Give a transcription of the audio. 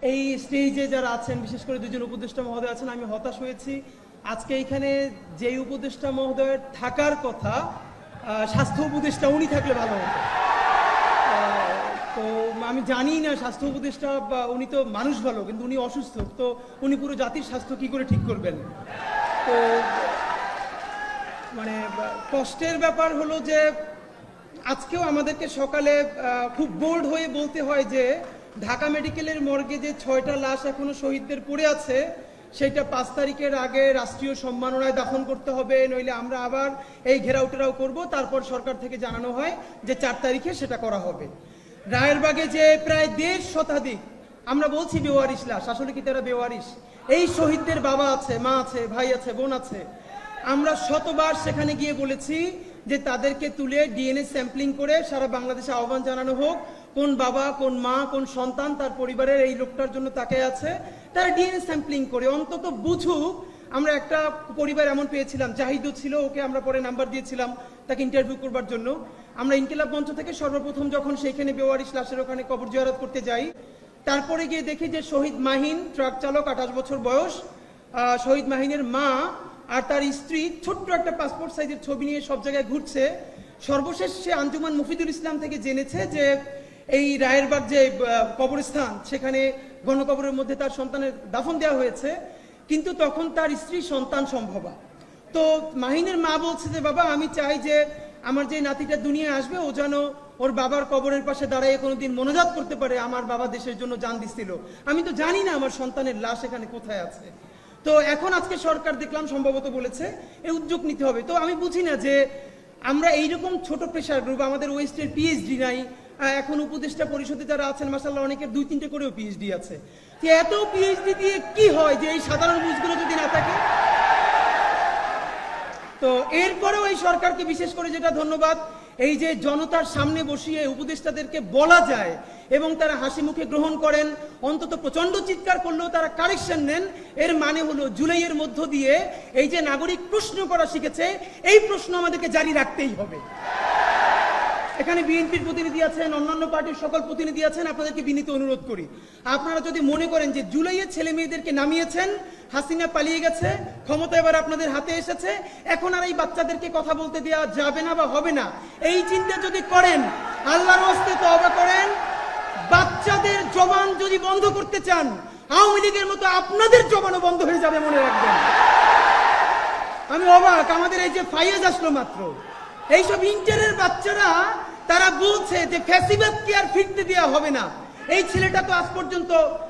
এই স্টেজে যারা আছেন, বিশেষ করে দুজন উপদেষ্টা মহোদয় আছেন, আমি হতাশ হয়েছি। আজকে এখানে যেই উপদেষ্টা মহোদয়ের থাকার কথা, স্বাস্থ্য উপদেষ্টা, উনি থাকলে ভালো হতো। তো আমি জানি না স্বাস্থ্য উপদেষ্টা, বা উনি তো মানুষ ভালো, কিন্তু উনি অসুস্থ, তো উনি পুরো জাতির স্বাস্থ্য কি করে ঠিক করবেন? তো মানে কষ্টের ব্যাপার হলো যে আজকেও আমাদেরকে সকালে খুব বোল্ড হয়ে বলতে হয় যে ঢাকা মেডিকেলের মর্গে যে 6টা লাশ এখনো শহীদদের পড়ে আছে, সেটা 5 তারিখের আগে রাষ্ট্রীয় সম্মাননায় দাফন করতে হবে, নইলে আমরা আবার এই ঘেরাও করব। তারপর সরকার থেকে জানানো হয় যে 4 তারিখে সেটা করা হবে। রায়েরবাগে যে প্রায় 1.5 শতাধিক, আমরা বলছি বেওয়ারিশ লাশ, আসলে কি তারা বেওয়ারিশ? এই শহীদদের বাবা আছে, মা আছে, ভাই আছে, বোন আছে। আমরা শতবার সেখানে গিয়ে বলেছি যে তাদেরকে তুলে ডিএনএ স্যাম্পলিং করে সারা বাংলাদেশে আহ্বান জানানো হোক, কোন বাবা, কোন মা, কোন সন্তান তার পরিবারের এই লোকটার জন্য তাকিয়ে আছে, তারা ডিএনএ স্যাম্পলিং করে অন্তত বুঝুক। আমরা একটা পরিবার এমন পেয়েছিলাম, জাহিদও ছিল, ওকে আমরা পরে নাম্বার দিয়েছিলাম তাকে ইন্টারভিউ করবার জন্য। আমরা ইনকিলাব মঞ্চ থেকে সর্বপ্রথম যখন সেইখানে বেওয়ারিশ লাশের ওখানে কবর জিয়ারত করতে যাই, তারপরে গিয়ে দেখি যে শহীদ মাহিন, ট্রাক চালক, 28 বছর বয়স, শহীদ মাহিনের মা আর তার স্ত্রী ছোট্ট একটা পাসপোর্ট সাইজের ছবি নিয়ে সব জায়গায় ঘুরছে। সর্বশেষ সে আঞ্জুমান মুফিদুল ইসলাম থেকে জেনেছে যে এই রায়েরবাগ যে কবরস্থান, সেখানে গণকবরের মধ্যে তার সন্তানের দাফন দেওয়া হয়েছে, কিন্তু তখন তার স্ত্রী সন্তান সম্ভবা। তো মাহিনের মা বলছে যে বাবা, আমি চাই যে আমার যে নাতিটা দুনিয়ায় আসবে, ও যেন ওর বাবার কবরের পাশে দাঁড়িয়ে কোনোদিন মনোজাত করতে পারে, আমার বাবা দেশের জন্য জান দিছিল। আমি তো জানি না আমার সন্তানের লাশ এখানে কোথায় আছে। তো এখন আজকে সরকার দেখলাম সম্ভবত বলেছে এই উদ্যোগ নিতে হবে। তো আমি বুঝি না যে আমরা এইরকম ছোট প্রেশার গ্রুপ, আমাদের ওয়েস্টের পিএইচডি নাই, এখন উপদেষ্টা পরিষদে যারা আছেন মাশাআল্লাহ অনেকের 2-3টে করেও পিএইচডি আছে। এত পিএইচডি দিয়ে কি হয় যে এই সাধারণ বুঝগুলো যদি না থাকে? তো এরপরেও এই সরকারকে বিশেষ করে যেটা ধন্যবাদ, এই যে জনতার সামনে বসিয়ে উপদেষ্টাদেরকে বলা যায় এবং তারা হাসি মুখে গ্রহণ করেন, অন্তত প্রচন্ড চিৎকার করলেও তারা কারেকশন নেন। এর মানে হলো জুলাইয়ের মধ্য দিয়ে এই যে নাগরিক প্রশ্ন করা শিখেছে, এই প্রশ্ন আমাদেরকে জারি রাখতেই হবে। এখানে বিএনপির প্রতিনিধি আছেন, অন্যান্য পার্টির সকল প্রতিনিধি আছেন, আপনাদেরকে বিনীত অনুরোধ করি, আপনারা যদি মনে করেন যে জুলাইয়ে ছেলে মেয়েদেরকে নামিয়েছেন, হাসিনা পালিয়ে গেছে, ক্ষমতা এবার আপনাদের হাতে এসেছে, এখন আর এই বাচ্চাদেরকে কথা বলতে দেওয়া যাবে না বা হবে না, এই চিন্তা যদি করেন, আল্লাহর ওয়াস্তে তওবা করেন। বাচ্চাদের জবান যদি বন্ধ করতে চান, আওয়ামী লীগের মতো আপনাদের জবানও বন্ধ হয়ে যাবে, মনে রাখবেন। আমি অবাক, আমাদের এই যে ফাইয়াজ আসলো মাত্র, এইসব ইন্টারের বাচ্চারা তারা বলছে যে ফ্যাসিবাদকে আর ফিরতে দেওয়া হবে না। এই ছেলেটা তো আজ পর্যন্ত